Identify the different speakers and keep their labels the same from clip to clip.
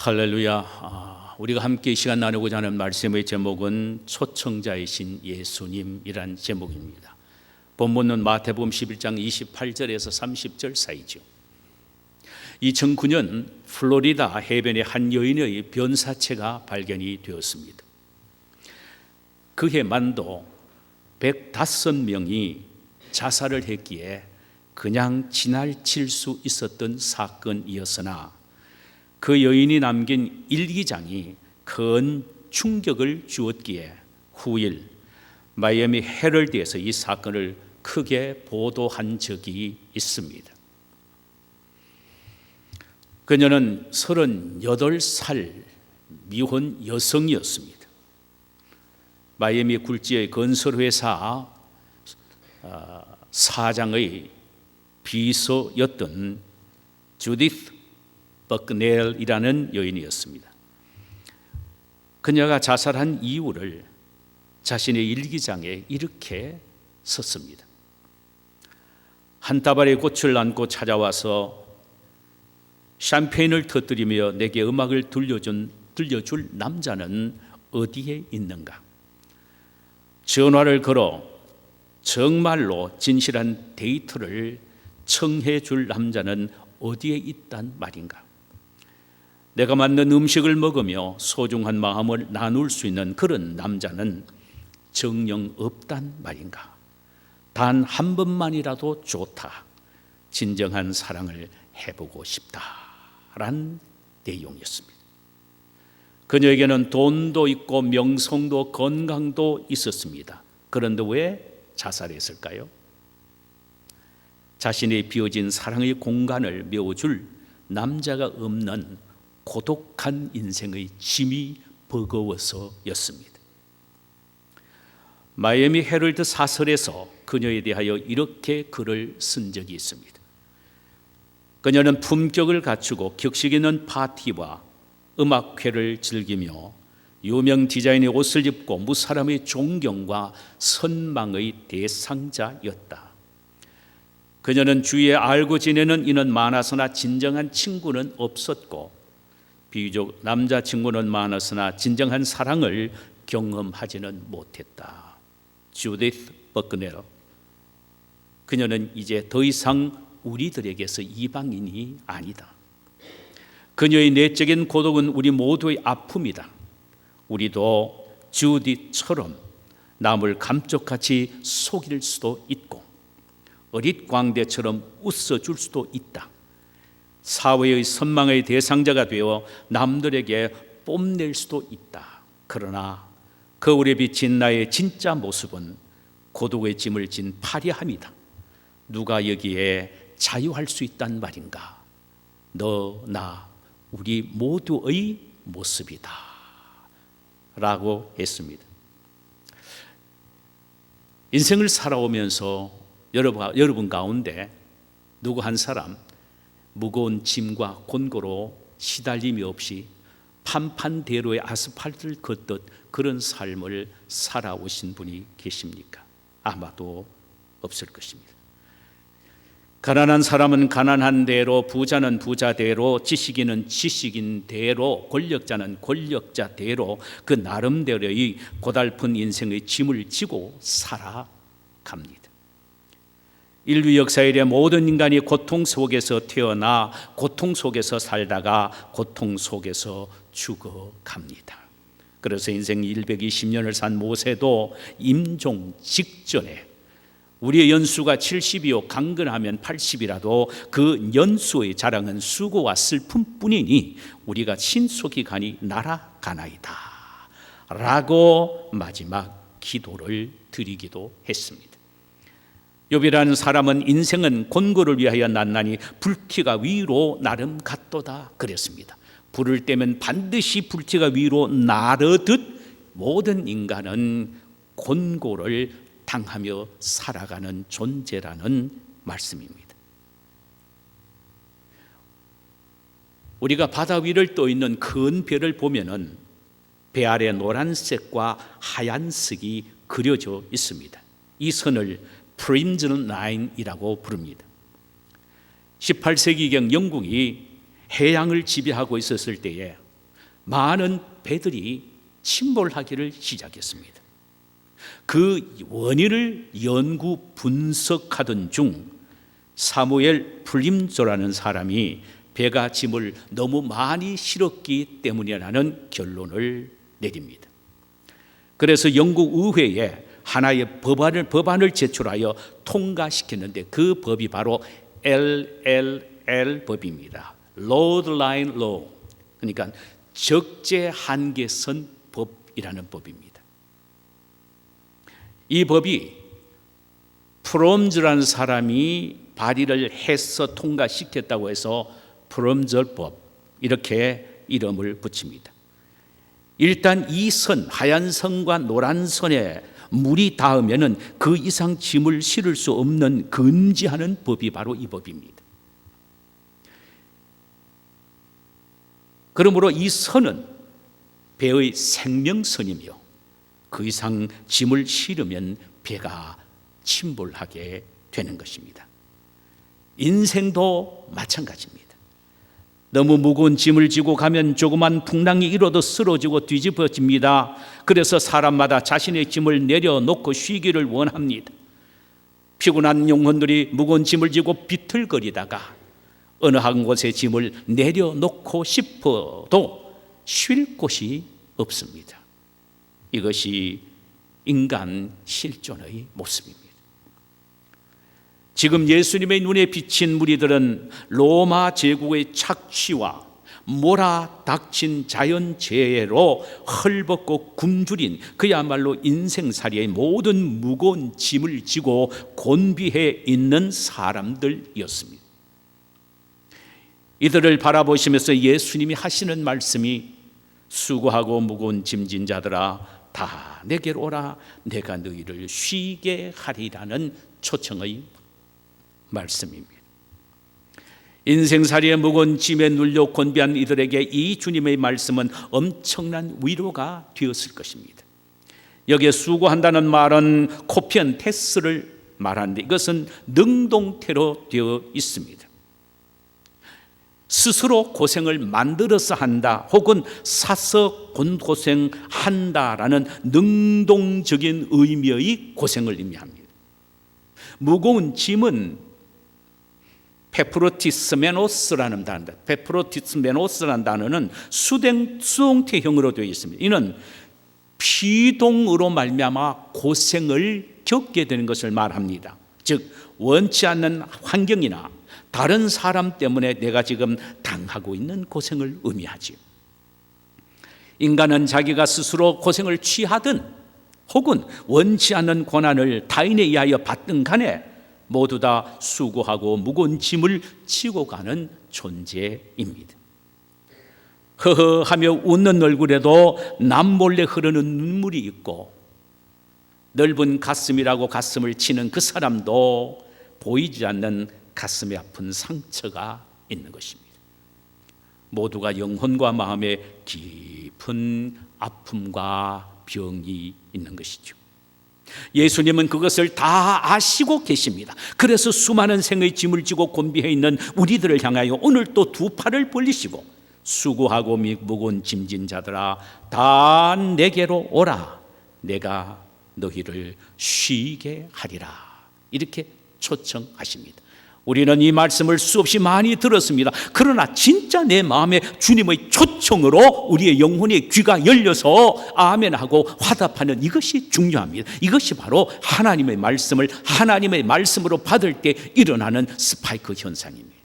Speaker 1: 할렐루야. 우리가 함께 이 시간 나누고자 하는 말씀의 제목은 초청자이신 예수님이란 제목입니다. 본문은 마태복음 11장 28절에서 30절 사이죠. 2009년 플로리다 해변의 한 여인의 변사체가 발견이 되었습니다. 그해 만도 105명이 자살을 했기에 그냥 지나칠 수 있었던 사건이었으나 그 여인이 남긴 일기장이 큰 충격을 주었기에 후일 마이애미 헤럴드에서 이 사건을 크게 보도한 적이 있습니다. 그녀는 38살 미혼 여성이었습니다. 마이애미 굴지의 건설회사 사장의 비서였던 주디스 버크넬이라는 여인이었습니다. 그녀가 자살한 이유를 자신의 일기장에 이렇게 썼습니다. 한 다발의 꽃을 안고 찾아와서 샴페인을 터뜨리며 내게 음악을 들려줄 남자는 어디에 있는가? 전화를 걸어 정말로 진실한 데이트를 청해 줄 남자는 어디에 있단 말인가? 내가 만든 음식을 먹으며 소중한 마음을 나눌 수 있는 그런 남자는 정녕 없단 말인가? 단 한 번만이라도 좋다. 진정한 사랑을 해보고 싶다란 내용이었습니다. 그녀에게는 돈도 있고 명성도 건강도 있었습니다. 그런데 왜 자살했을까요? 자신의 비어진 사랑의 공간을 메워줄 남자가 없는 고독한 인생의 짐이 버거워서였습니다. 마이애미 헤럴드 사설에서 그녀에 대하여 이렇게 글을 쓴 적이 있습니다. 그녀는 품격을 갖추고 격식 있는 파티와 음악회를 즐기며 유명 디자인의 옷을 입고 무사람의 존경과 선망의 대상자였다. 그녀는 주위에 알고 지내는 인은 많았으나 진정한 친구는 없었고 비교적 남자친구는 많았으나 진정한 사랑을 경험하지는 못했다. 주디스 버크넬. 그녀는 이제 더 이상 우리들에게서 이방인이 아니다. 그녀의 내적인 고독은 우리 모두의 아픔이다. 우리도 주디처럼 남을 감쪽같이 속일 수도 있고 어릿광대처럼 웃어줄 수도 있다. 사회의 선망의 대상자가 되어 남들에게 뽐낼 수도 있다. 그러나 거울에 비친 나의 진짜 모습은 고독의 짐을 진 파리함이다. 누가 여기에 자유할 수 있단 말인가? 너, 나, 우리 모두의 모습이다 라고 했습니다. 인생을 살아오면서 여러분 가운데 누구 한 사람 무거운 짐과 곤고로 시달림이 없이 판판대로의 아스팔트를 걷듯 그런 삶을 살아오신 분이 계십니까? 아마도 없을 것입니다. 가난한 사람은 가난한 대로, 부자는 부자대로, 지식인은 지식인대로, 권력자는 권력자대로 그 나름대로의 고달픈 인생의 짐을 지고 살아갑니다. 인류 역사 이래 모든 인간이 고통 속에서 태어나 고통 속에서 살다가 고통 속에서 죽어갑니다. 그래서 인생 120년을 산 모세도 임종 직전에 우리의 연수가 70이요 강건하면 80이라도 그 연수의 자랑은 수고와 슬픔뿐이니 우리가 신속히 가니 날아가나이다 라고 마지막 기도를 드리기도 했습니다. 욥이라는 사람은 인생은 곤고를 위하여 났나니 불티가 위로 나름 같도다 그랬습니다. 불을 떼면 반드시 불티가 위로 나르듯 모든 인간은 곤고를 당하며 살아가는 존재라는 말씀입니다. 우리가 바다 위를 떠 있는 큰 별을 보면은 배 아래 노란색과 하얀색이 그려져 있습니다. 이 선을 프림즌 라인이라고 부릅니다. 18세기경 영국이 해양을 지배하고 있었을 때에 많은 배들이 침몰하기를 시작했습니다. 그 원인을 연구 분석하던 중 사무엘 풀림조라는 사람이 배가 짐을 너무 많이 실었기 때문이라는 결론을 내립니다. 그래서 영국 의회에 하나의 법안을 제출하여 통과시켰는데 그 법이 바로 LLL 법입니다. Load Line Law, 그러니까 적재 한계선 법이라는 법입니다. 이 법이 프롬즈라는 사람이 발의를 해서 통과시켰다고 해서 프롬즈법 이렇게 이름을 붙입니다. 일단 이 선, 하얀 선과 노란 선에 물이 닿으면은 그 이상 짐을 실을 수 없는 금지하는 법이 바로 이 법입니다. 그러므로 이 선은 배의 생명선이며 그 이상 짐을 실으면 배가 침몰하게 되는 것입니다. 인생도 마찬가지입니다. 너무 무거운 짐을 지고 가면 조그만 풍랑이 일어도 쓰러지고 뒤집어집니다. 그래서 사람마다 자신의 짐을 내려놓고 쉬기를 원합니다. 피곤한 영혼들이 무거운 짐을 지고 비틀거리다가 어느 한 곳에 짐을 내려놓고 싶어도 쉴 곳이 없습니다. 이것이 인간 실존의 모습입니다. 지금 예수님의 눈에 비친 무리들은 로마 제국의 착취와 몰아닥친 자연재해로 헐벗고 굶주린 그야말로 인생살이의 모든 무거운 짐을 지고 곤비해 있는 사람들이었습니다. 이들을 바라보시면서 예수님이 하시는 말씀이 수고하고 무거운 짐진 자들아 다 내게로 오라 내가 너희를 쉬게 하리라는 초청의 말씀입니다. 인생살이의 무거운 짐에 눌려 곤비한 이들에게 이 주님의 말씀은 엄청난 위로가 되었을 것입니다. 여기에 수고한다는 말은 코피언 테스를 말하는데 이것은 능동태로 되어 있습니다. 스스로 고생을 만들어서 한다 혹은 사서 고생한다라는 능동적인 의미의 고생을 의미합니다. 무거운 짐은 페프로티스메노스라는 단어, 페프로티스메노스라는 단어는 수동태형으로 되어 있습니다. 이는 피동으로 말미암아 고생을 겪게 되는 것을 말합니다. 즉 원치 않는 환경이나 다른 사람 때문에 내가 지금 당하고 있는 고생을 의미하지. 인간은 자기가 스스로 고생을 취하든 혹은 원치 않는 고난을 타인에 의하여 받든 간에 모두 다 수고하고 무거운 짐을 지고 가는 존재입니다. 허허하며 웃는 얼굴에도 남몰래 흐르는 눈물이 있고 넓은 가슴이라고 가슴을 치는 그 사람도 보이지 않는 가슴에 아픈 상처가 있는 것입니다. 모두가 영혼과 마음에 깊은 아픔과 병이 있는 것이죠. 예수님은 그것을 다 아시고 계십니다. 그래서 수많은 생의 짐을 지고 곤비해 있는 우리들을 향하여 오늘 또 두 팔을 벌리시고 수고하고 무거운 짐진 자들아 다 내게로 오라 내가 너희를 쉬게 하리라 이렇게 초청하십니다. 우리는 이 말씀을 수없이 많이 들었습니다. 그러나 진짜 내 마음에 주님의 초청으로 우리의 영혼의 귀가 열려서 아멘하고 화답하는 이것이 중요합니다. 이것이 바로 하나님의 말씀을 하나님의 말씀으로 받을 때 일어나는 스파이크 현상입니다.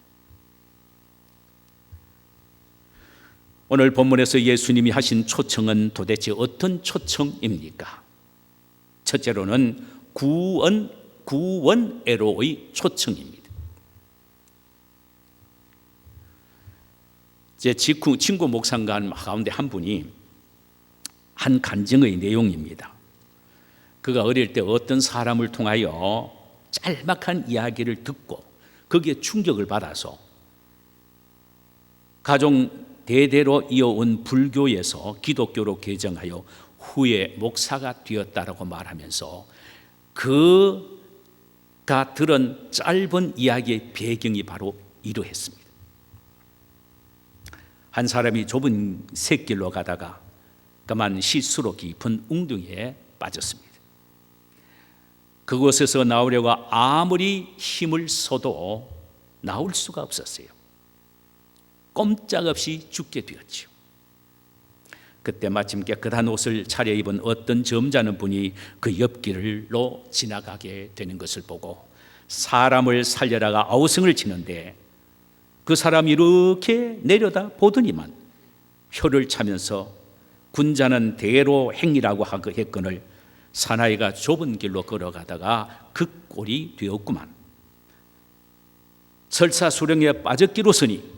Speaker 1: 오늘 본문에서 예수님이 하신 초청은 도대체 어떤 초청입니까? 첫째로는 구원애로의 초청입니다. 제 친구 목사가 가운데 한 분이 한 간증의 내용입니다. 그가 어릴 때 어떤 사람을 통하여 짤막한 이야기를 듣고 거기에 충격을 받아서 가족 대대로 이어온 불교에서 기독교로 개정하여 후에 목사가 되었다라고 말하면서 그가 들은 짧은 이야기의 배경이 바로 이러했습니다. 한 사람이 좁은 샛길로 가다가 그만 실수로 깊은 웅덩이에 빠졌습니다. 그곳에서 나오려고 아무리 힘을 써도 나올 수가 없었어요. 꼼짝없이 죽게 되었지요. 그때 마침 깨끗한 옷을 차려입은 어떤 점잖은 분이 그 옆길로 지나가게 되는 것을 보고 사람을 살려다가 아우성을 치는데 그 사람이 이렇게 내려다 보더니만 혀를 차면서 군자는 대로 행이라고 했거늘 사나이가 좁은 길로 걸어가다가 그 꼴이 되었구만. 설사 수령에 빠졌기로서니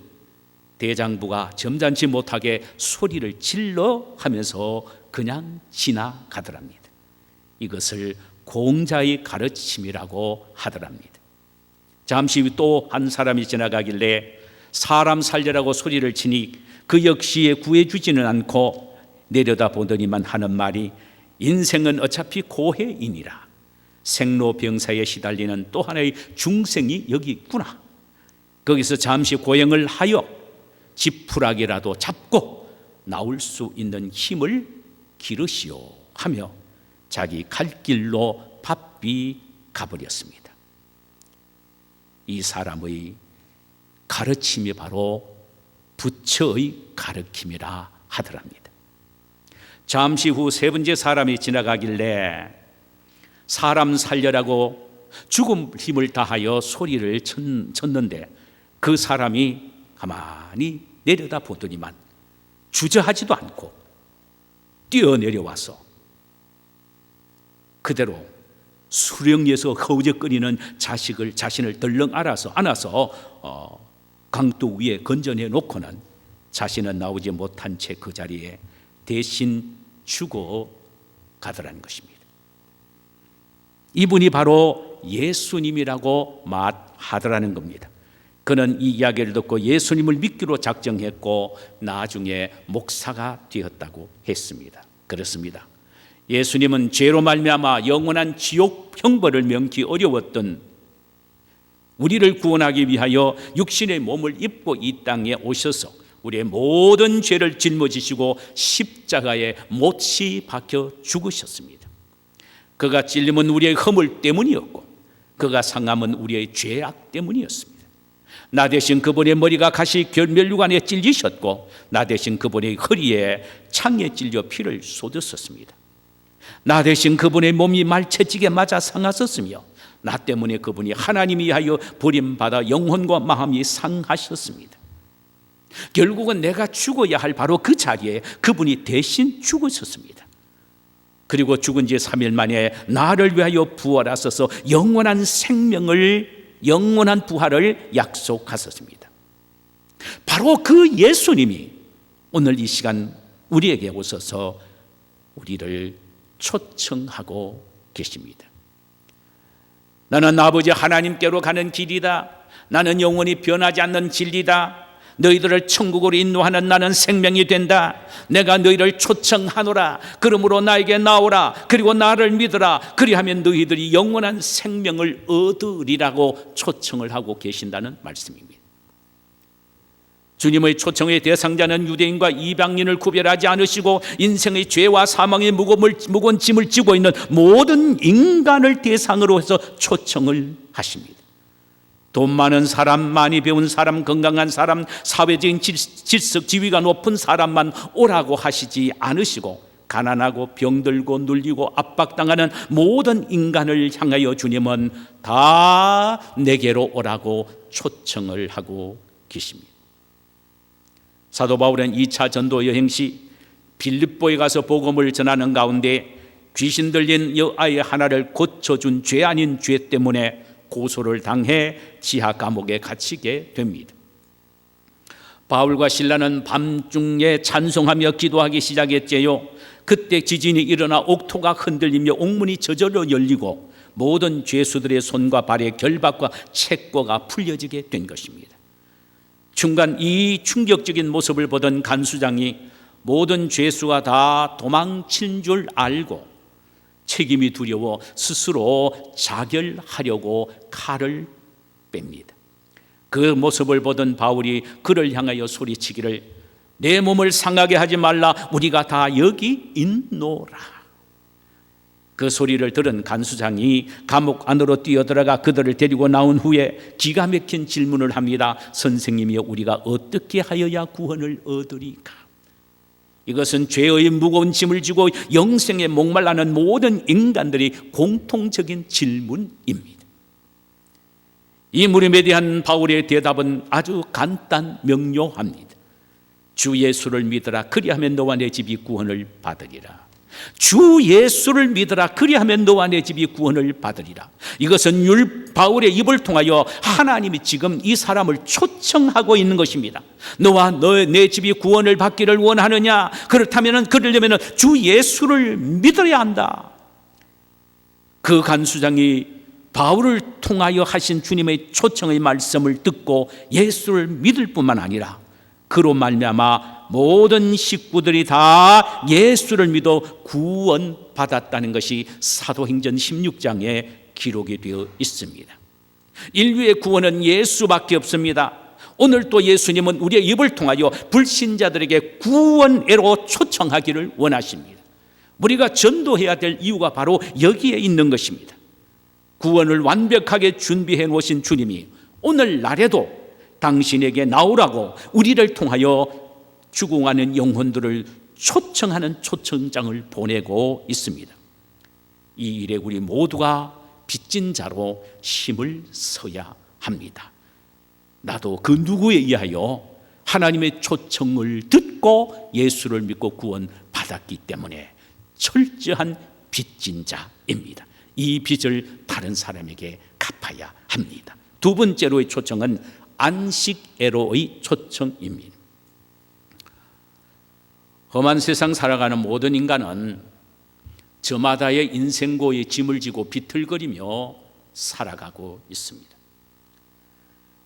Speaker 1: 대장부가 점잖지 못하게 소리를 질러 하면서 그냥 지나가더랍니다. 이것을 공자의 가르침이라고 하더랍니다. 잠시 후 또 한 사람이 지나가길래 사람 살려라고 소리를 치니 그 역시에 구해주지는 않고 내려다 보더니만 하는 말이 인생은 어차피 고해이니라. 생로병사에 시달리는 또 하나의 중생이 여기 있구나. 거기서 잠시 고행을 하여 지푸라기라도 잡고 나올 수 있는 힘을 기르시오 하며 자기 갈 길로 바삐 가버렸습니다. 이 사람의 가르침이 바로 부처의 가르침이라 하더랍니다. 잠시 후 세 번째 사람이 지나가길래 사람 살려라고 죽음 힘을 다하여 소리를 쳤는데 그 사람이 가만히 내려다 보더니만 주저하지도 않고 뛰어내려와서 그대로 수령에서 허우적거리는 자신을 덜렁 안아서 강둑 위에 건져내 놓고는 자신은 나오지 못한 채 그 자리에 대신 죽어 가더라는 것입니다. 이분이 바로 예수님이라고 말하더라는 겁니다. 그는 이 이야기를 듣고 예수님을 믿기로 작정했고 나중에 목사가 되었다고 했습니다. 그렇습니다. 예수님은 죄로 말미암아 영원한 지옥 형벌을 면키 어려웠던 우리를 구원하기 위하여 육신의 몸을 입고 이 땅에 오셔서 우리의 모든 죄를 짊어지시고 십자가에 못이 박혀 죽으셨습니다. 그가 찔림은 우리의 허물 때문이었고 그가 상함은 우리의 죄악 때문이었습니다. 나 대신 그분의 머리가 가시 결멸류관에 찔리셨고 나 대신 그분의 허리에 창에 찔려 피를 쏟으셨습니다. 나 대신 그분의 몸이 말채찍에 맞아 상하셨으며 나 때문에 그분이 하나님이 하여 버림받아 영혼과 마음이 상하셨습니다. 결국은 내가 죽어야 할 바로 그 자리에 그분이 대신 죽으셨습니다. 그리고 죽은 지 3일 만에 나를 위하여 부활하셔서 영원한 부활을 약속하셨습니다. 바로 그 예수님이 오늘 이 시간 우리에게 오셔서 우리를 초청하고 계십니다. 나는 아버지 하나님께로 가는 길이다. 나는 영원히 변하지 않는 진리다. 너희들을 천국으로 인도하는 나는 생명이 된다. 내가 너희를 초청하노라. 그러므로 나에게 나오라. 그리고 나를 믿으라. 그리하면 너희들이 영원한 생명을 얻으리라고 초청을 하고 계신다는 말씀입니다. 주님의 초청의 대상자는 유대인과 이방인을 구별하지 않으시고 인생의 죄와 사망의 무거운 짐을 지고 있는 모든 인간을 대상으로 해서 초청을 하십니다. 돈 많은 사람, 많이 배운 사람, 건강한 사람, 사회적인 질서, 지위가 높은 사람만 오라고 하시지 않으시고 가난하고 병들고 눌리고 압박당하는 모든 인간을 향하여 주님은 다 내게로 오라고 초청을 하고 계십니다. 사도 바울은 2차 전도 여행 시 빌립보에 가서 복음을 전하는 가운데 귀신 들린 여아이 하나를 고쳐준 죄 아닌 죄 때문에 고소를 당해 지하 감옥에 갇히게 됩니다. 바울과 실라는 밤중에 찬송하며 기도하기 시작했지요. 그때 지진이 일어나 옥토가 흔들리며 옥문이 저절로 열리고 모든 죄수들의 손과 발의 결박과 채권가 풀려지게 된 것입니다. 중간 이 충격적인 모습을 보던 간수장이 모든 죄수가 다 도망친 줄 알고 책임이 두려워 스스로 자결하려고 칼을 뺍니다. 그 모습을 보던 바울이 그를 향하여 소리치기를 내 몸을 상하게 하지 말라. 우리가 다 여기 있노라. 그 소리를 들은 간수장이 감옥 안으로 뛰어들어가 그들을 데리고 나온 후에 기가 막힌 질문을 합니다. 선생님이여, 우리가 어떻게 하여야 구원을 얻으리까? 이것은 죄의 무거운 짐을 지고 영생에 목말라는 모든 인간들이 공통적인 질문입니다. 이 물음에 대한 바울의 대답은 아주 간단 명료합니다. 주 예수를 믿으라. 그리하면 너와 내 집이 구원을 받으리라. 주 예수를 믿으라. 그리하면 너와 내 집이 구원을 받으리라. 이것은 바울의 입을 통하여 하나님이 지금 이 사람을 초청하고 있는 것입니다. 너와 내 집이 구원을 받기를 원하느냐? 그렇다면 그러려면 주 예수를 믿어야 한다. 그 간수장이 바울을 통하여 하신 주님의 초청의 말씀을 듣고 예수를 믿을 뿐만 아니라 그로 말미암아 모든 식구들이 다 예수를 믿어 구원받았다는 것이 사도행전 16장에 기록이 되어 있습니다. 인류의 구원은 예수밖에 없습니다. 오늘 또 예수님은 우리의 입을 통하여 불신자들에게 구원으로 초청하기를 원하십니다. 우리가 전도해야 될 이유가 바로 여기에 있는 것입니다. 구원을 완벽하게 준비해 놓으신 주님이 오늘날에도 당신에게 나오라고 우리를 통하여 죽어가는 영혼들을 초청하는 초청장을 보내고 있습니다. 이 일에 우리 모두가 빚진 자로 힘을 써야 합니다. 나도 그 누구에 의하여 하나님의 초청을 듣고 예수를 믿고 구원받았기 때문에 철저한 빚진 자입니다. 이 빚을 다른 사람에게 갚아야 합니다. 두 번째로의 초청은 안식애로의 초청입니다. 험한 세상 살아가는 모든 인간은 저마다의 인생고의 짐을 지고 비틀거리며 살아가고 있습니다.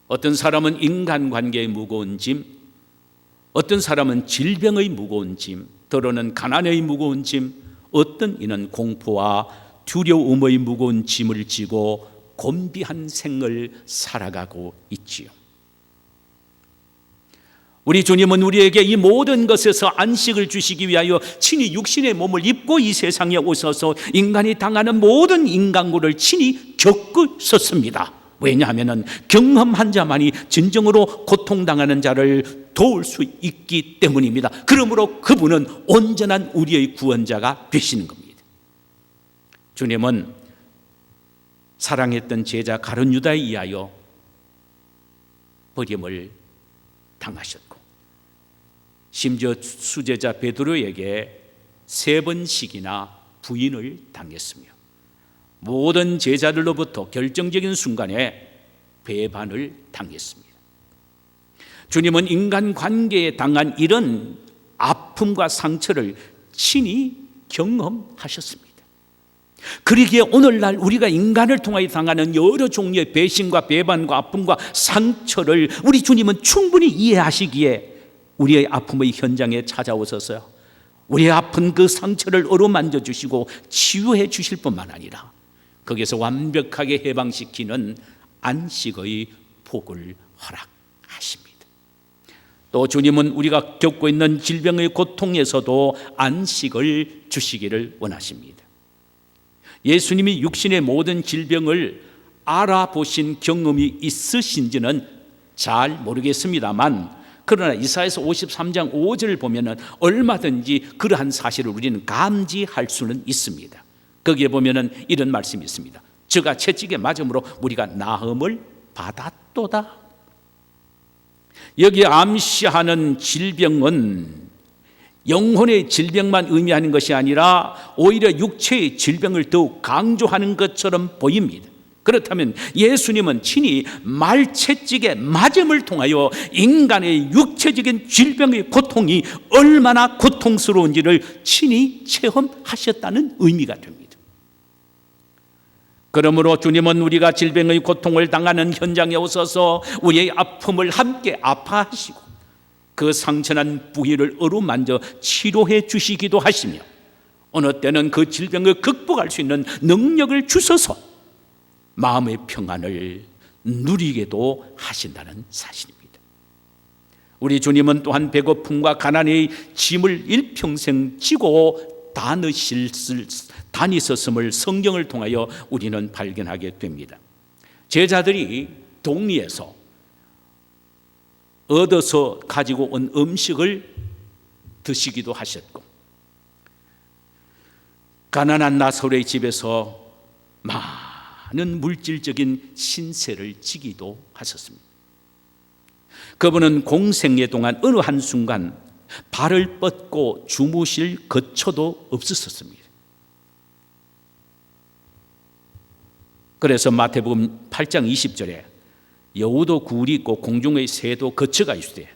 Speaker 1: 어떤 사람은 인간관계의 무거운 짐, 어떤 사람은 질병의 무거운 짐, 때로는 가난의 무거운 짐, 어떤 이는 공포와 두려움의 무거운 짐을 지고 곤비한 생을 살아가고 있지요. 우리 주님은 우리에게 이 모든 것에서 안식을 주시기 위하여 친히 육신의 몸을 입고 이 세상에 오셔서 인간이 당하는 모든 인간고를 친히 겪으셨습니다. 왜냐하면 경험한 자만이 진정으로 고통당하는 자를 도울 수 있기 때문입니다. 그러므로 그분은 온전한 우리의 구원자가 되시는 겁니다. 주님은 사랑했던 제자 가룟 유다에 의하여 버림을 당하셨고, 심지어 수제자 베드로에게 3번씩이나 부인을 당했으며 모든 제자들로부터 결정적인 순간에 배반을 당했습니다. 주님은 인간관계에 당한 이런 아픔과 상처를 친히 경험하셨습니다. 그러기에 오늘날 우리가 인간을 통하여 당하는 여러 종류의 배신과 배반과 아픔과 상처를 우리 주님은 충분히 이해하시기에 우리의 아픔의 현장에 찾아오셔서 우리의 아픈 그 상처를 어루만져 주시고 치유해 주실 뿐만 아니라 거기서 완벽하게 해방시키는 안식의 복을 허락하십니다. 또 주님은 우리가 겪고 있는 질병의 고통에서도 안식을 주시기를 원하십니다. 예수님이 육신의 모든 질병을 알아보신 경험이 있으신지는 잘 모르겠습니다만, 그러나 이사야서 53장 5절을 보면 얼마든지 그러한 사실을 우리는 감지할 수는 있습니다. 거기에 보면 이런 말씀이 있습니다. 저가 채찍에 맞음으로 우리가 나음을 받았도다. 여기 암시하는 질병은 영혼의 질병만 의미하는 것이 아니라 오히려 육체의 질병을 더욱 강조하는 것처럼 보입니다. 그렇다면 예수님은 친히 말채찍에 맞음을 통하여 인간의 육체적인 질병의 고통이 얼마나 고통스러운지를 친히 체험하셨다는 의미가 됩니다. 그러므로 주님은 우리가 질병의 고통을 당하는 현장에 오셔서 우리의 아픔을 함께 아파하시고 그 상처난 부위를 어루만져 치료해 주시기도 하시며 어느 때는 그 질병을 극복할 수 있는 능력을 주셔서 마음의 평안을 누리게도 하신다는 사실입니다. 우리 주님은 또한 배고픔과 가난의 짐을 일평생 지고 다니셨음을 성경을 통하여 우리는 발견하게 됩니다. 제자들이 동리에서 얻어서 가지고 온 음식을 드시기도 하셨고, 가난한 나사로의 집에서 많은 물질적인 신세를 지기도 하셨습니다. 그분은 공생애 동안 어느 한순간 발을 뻗고 주무실 거처도 없었습니다. 그래서 마태복음 8장 20절에 여우도 굴이 있고 공중의 새도 거처가 있으되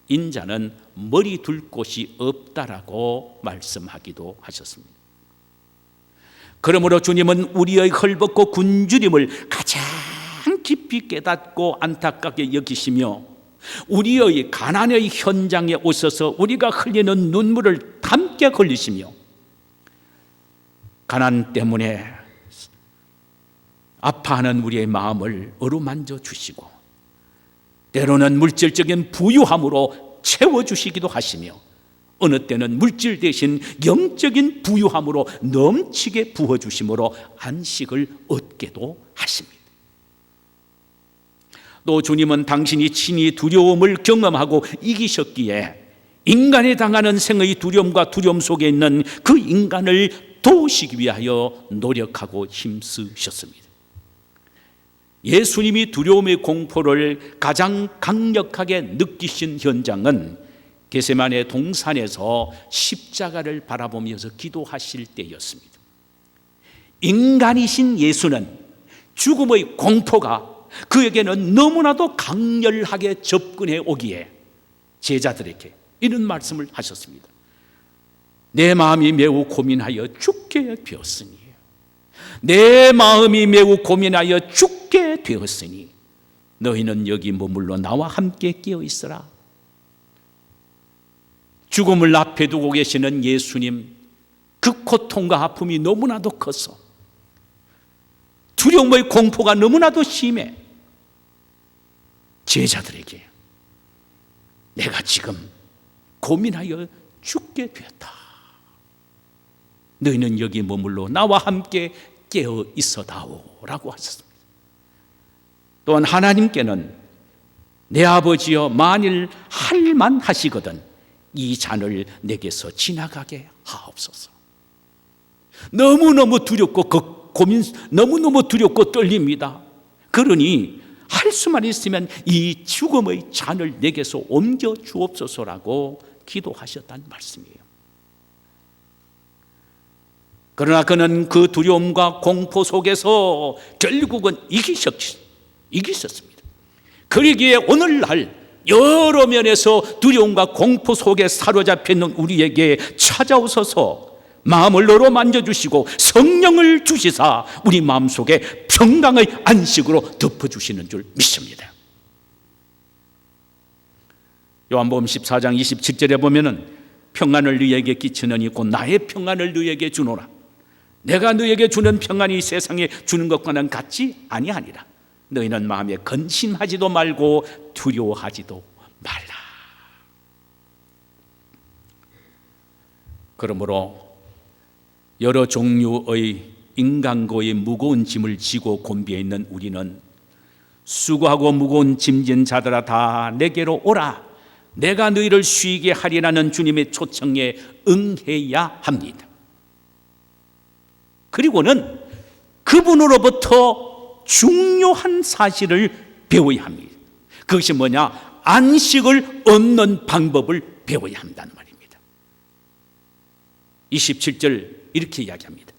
Speaker 1: 인자는 머리 둘 곳이 없다라고 말씀하기도 하셨습니다. 그러므로 주님은 우리의 헐벗고 굶주림을 가장 깊이 깨닫고 안타깝게 여기시며 우리의 가난의 현장에 오셔서 우리가 흘리는 눈물을 함께 흘리시며 가난 때문에 아파하는 우리의 마음을 어루만져 주시고 때로는 물질적인 부유함으로 채워주시기도 하시며 어느 때는 물질 대신 영적인 부유함으로 넘치게 부어주심으로 안식을 얻게도 하십니다. 또 주님은 당신이 친히 두려움을 경험하고 이기셨기에 인간에 당하는 생의 두려움과 두려움 속에 있는 그 인간을 도우시기 위하여 노력하고 힘쓰셨습니다. 예수님이 두려움의 공포를 가장 강력하게 느끼신 현장은 겟세마네 동산에서 십자가를 바라보면서 기도하실 때였습니다. 인간이신 예수는 죽음의 공포가 그에게는 너무나도 강렬하게 접근해 오기에 제자들에게 이런 말씀을 하셨습니다. 내 마음이 매우 고민하여 죽게 되었으니, 내 마음이 매우 고민하여 죽게 되었으니 너희는 여기 머물러 나와 함께 깨어 있으라. 죽음을 앞에 두고 계시는 예수님, 그 고통과 아픔이 너무나도 커서 두려움의 공포가 너무나도 심해 제자들에게 내가 지금 고민하여 죽게 되었다. 너희는 여기 머물러 나와 함께 깨어 있어다오라고 하셨습니다. 또한 하나님께는 내 아버지여 만일 할만 하시거든 이 잔을 내게서 지나가게 하옵소서. 너무너무 두렵고 고민 너무너무 두렵고 떨립니다. 그러니 할 수만 있으면 이 죽음의 잔을 내게서 옮겨 주옵소서라고 기도하셨다는 말씀이에요. 그러나 그는 그 두려움과 공포 속에서 결국은 이기셨습니다. 그러기에 오늘날 여러 면에서 두려움과 공포 속에 사로잡혀 있는 우리에게 찾아오셔서 마음을 너로 만져주시고 성령을 주시사 우리 마음속에 평강의 안식으로 덮어주시는 줄 믿습니다. 요한복음 14장 27절에 보면은 평안을 너희에게 끼치느니 곧 나의 평안을 너희에게 주노라. 내가 너희에게 주는 평안이 세상에 주는 것과는 같지 아니하니라. 너희는 마음에 근심하지도 말고 두려워하지도 말라. 그러므로 여러 종류의 인간고의 무거운 짐을 지고 곤비해 있는 우리는 수고하고 무거운 짐진 자들아 다 내게로 오라. 내가 너희를 쉬게 하리라는 주님의 초청에 응해야 합니다. 그리고는 그분으로부터 중요한 사실을 배워야 합니다. 그것이 뭐냐? 안식을 얻는 방법을 배워야 한다는 말입니다. 27절 이렇게 이야기합니다.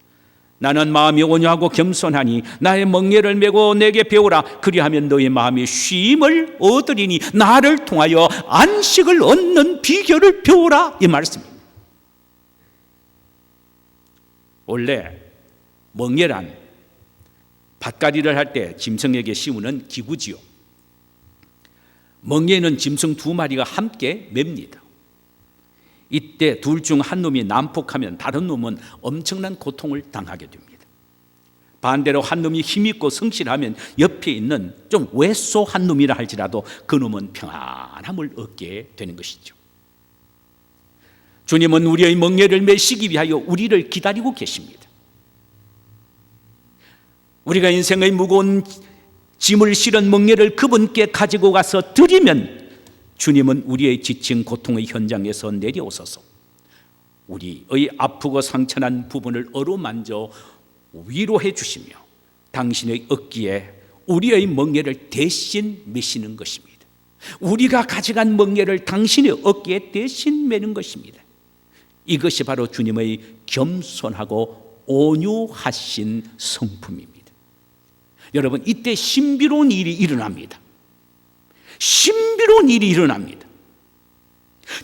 Speaker 1: 나는 마음이 온유하고 겸손하니 나의 멍에를 메고 내게 배우라. 그리하면 너의 마음이 쉼을 얻으리니 나를 통하여 안식을 얻는 비결을 배우라. 이 말씀입니다. 원래 멍에란 밭갈이를 할 때 짐승에게 씌우는 기구지요. 멍에는 짐승 두 마리가 함께 맵니다. 이때 둘 중 한 놈이 난폭하면 다른 놈은 엄청난 고통을 당하게 됩니다. 반대로 한 놈이 힘있고 성실하면 옆에 있는 좀 왜소한 놈이라 할지라도 그 놈은 평안함을 얻게 되는 것이죠. 주님은 우리의 멍에를 메시기 위하여 우리를 기다리고 계십니다. 우리가 인생의 무거운 짐을 실은 멍에를 그분께 가지고 가서 드리면 주님은 우리의 지친 고통의 현장에서 내려오셔서 우리의 아프고 상처난 부분을 어루만져 위로해 주시며 당신의 어깨에 우리의 멍에를 대신 메시는 것입니다. 우리가 가져간 멍에를 당신의 어깨에 대신 메는 것입니다. 이것이 바로 주님의 겸손하고 온유하신 성품입니다. 여러분, 이때 신비로운 일이 일어납니다. 신비로운 일이 일어납니다.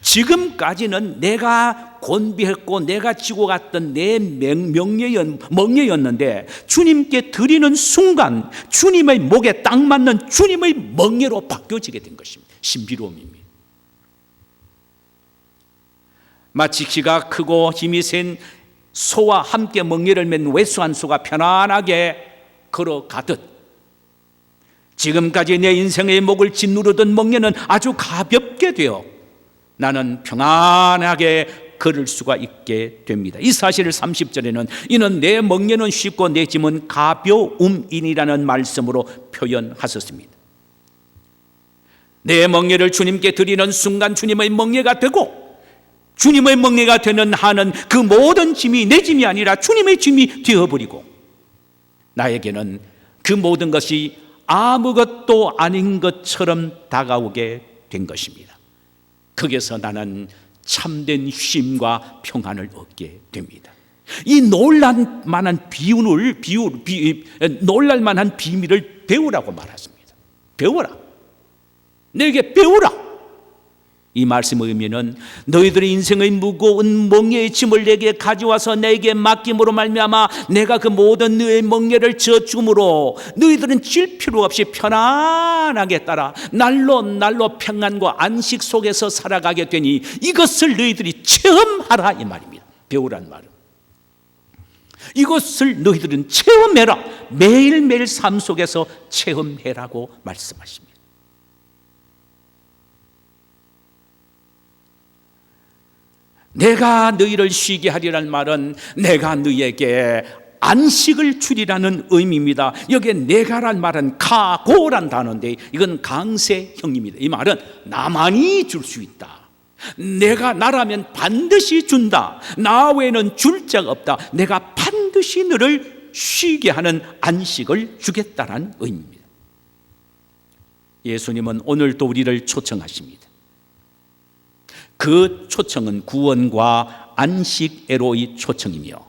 Speaker 1: 지금까지는 내가 곤비했고 내가 지고 갔던 내 멍에였는데 주님께 드리는 순간 주님의 목에 딱 맞는 주님의 멍에로 바뀌어지게 된 것입니다. 신비로움입니다. 마치 키가 크고 힘이 센 소와 함께 멍에를 맨 왜소한 소가 편안하게 걸어가듯 지금까지 내 인생의 목을 짓누르던 멍에는 아주 가볍게 되어 나는 평안하게 걸을 수가 있게 됩니다. 이 사실을 30절에는 이는 내 멍에는 쉽고 내 짐은 가벼움이니라는 말씀으로 표현하셨습니다. 내 멍에를 주님께 드리는 순간 주님의 멍에가 되고 주님의 멍에가 되는 한은 그 모든 짐이 내 짐이 아니라 주님의 짐이 되어버리고 나에게는 그 모든 것이 아무것도 아닌 것처럼 다가오게 된 것입니다. 거기서 나는 참된 쉼과 평안을 얻게 됩니다. 이 놀랄만한 놀랄만한 비밀을 배우라고 말했습니다. 배워라. 내게 배우라. 이 말씀의 의미는 너희들의 인생의 무거운 멍에의 짐을 내게 가져와서 내게 맡김으로 말미암아 내가 그 모든 너의 멍에를 져줌으로 너희들은 질 필요 없이 편안하게 따라 날로 평안과 안식 속에서 살아가게 되니 이것을 너희들이 체험하라 이 말입니다. 배우란 말은 이것을 너희들은 체험해라. 매일매일 삶 속에서 체험해라고 말씀하십니다. 내가 너희를 쉬게 하리라는 말은 내가 너희에게 안식을 주리라는 의미입니다. 여기에 내가란 말은 가고란 단어인데 이건 강세형입니다. 이 말은 나만이 줄 수 있다. 내가 나라면 반드시 준다. 나 외에는 줄 자가 없다. 내가 반드시 너를 쉬게 하는 안식을 주겠다는 의미입니다. 예수님은 오늘도 우리를 초청하십니다. 그 초청은 구원과 안식애로의 초청이며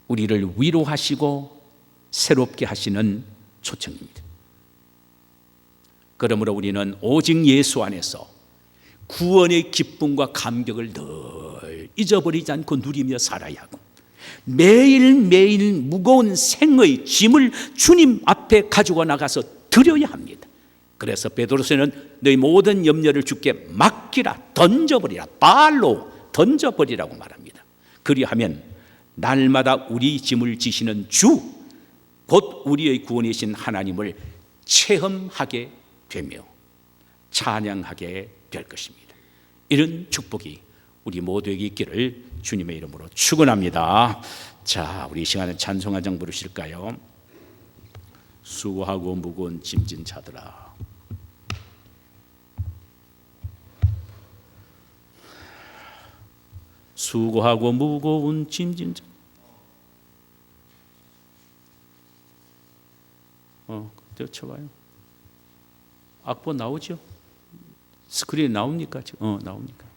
Speaker 1: 우리를 위로하시고 새롭게 하시는 초청입니다. 그러므로 우리는 오직 예수 안에서 구원의 기쁨과 감격을 늘 잊어버리지 않고 누리며 살아야 하고 매일매일 무거운 생의 짐을 주님 앞에 가지고 나가서 드려야 합니다. 그래서 베드로서는 너희 모든 염려를 주께 맡기라, 던져버리라, 발로 던져버리라고 말합니다. 그리하면 날마다 우리 짐을 지시는 주, 곧 우리의 구원이신 하나님을 체험하게 되며 찬양하게 될 것입니다. 이런 축복이 우리 모두에게 있기를 주님의 이름으로 축원합니다. 자, 우리 이 시간에 찬송 한 장 부르실까요? 수고하고 무거운 짐진 자들아, 수고하고 무거운 짐진 자. 쳐봐요. 악보 나오죠? 스크린에 나옵니까? 나옵니까?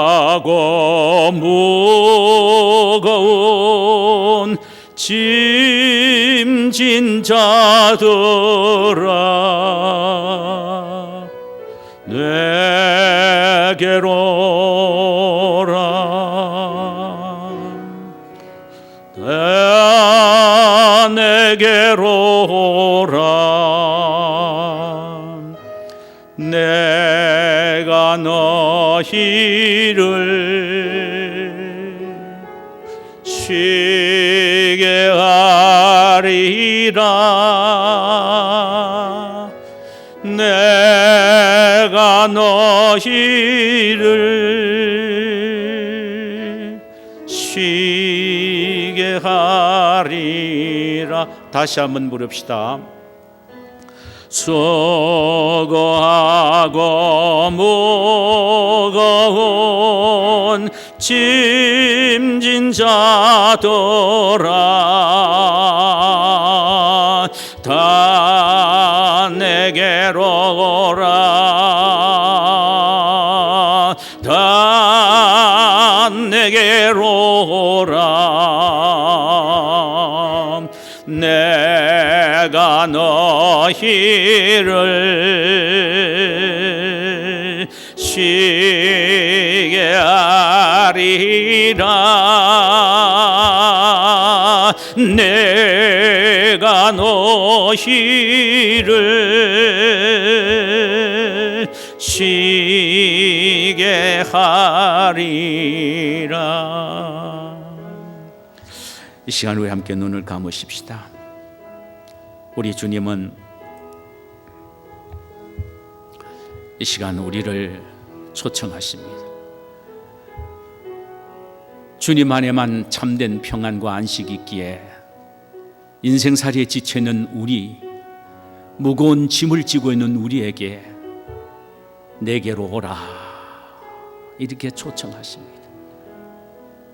Speaker 1: 수고하고 무거운 짐진 자들아 내게로 오라 내게로 오라 내가 너희를 쉬게 하리라 내가 너희를 쉬게 하리라. 다시 한번 부릅시다. 수고하고 무거운 짐진 자들아 다 내게로 오라 다 내게로 오라 내가 너희를 쉬게 하리라 내가 너희를 쉬게 하리라. 이 시간 우리 함께 눈을 감으십시다. 우리 주님은 이 시간 우리를 초청하십니다. 주님 안에만 참된 평안과 안식이 있기에 인생살이에 지쳐있는 우리, 무거운 짐을 지고 있는 우리에게 내게로 오라 이렇게 초청하십니다.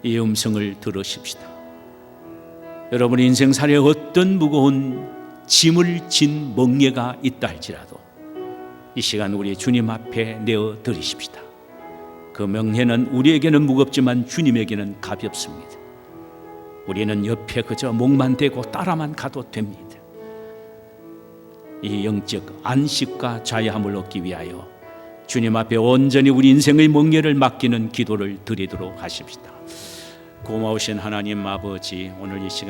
Speaker 1: 이 음성을 들으십시다. 여러분 인생살이에 어떤 무거운 짐을 진 멍에가 있다 할지라도 이 시간 우리 주님 앞에 내어 드리십시다. 그 멍에는 우리에게는 무겁지만 주님에게는 가볍습니다. 우리는 옆에 그저 목만 대고 따라만 가도 됩니다. 이 영적 안식과 자유함을 얻기 위하여 주님 앞에 온전히 우리 인생의 멍에를 맡기는 기도를 드리도록 하십시다. 고마우신 하나님 아버지, 오늘 이 시간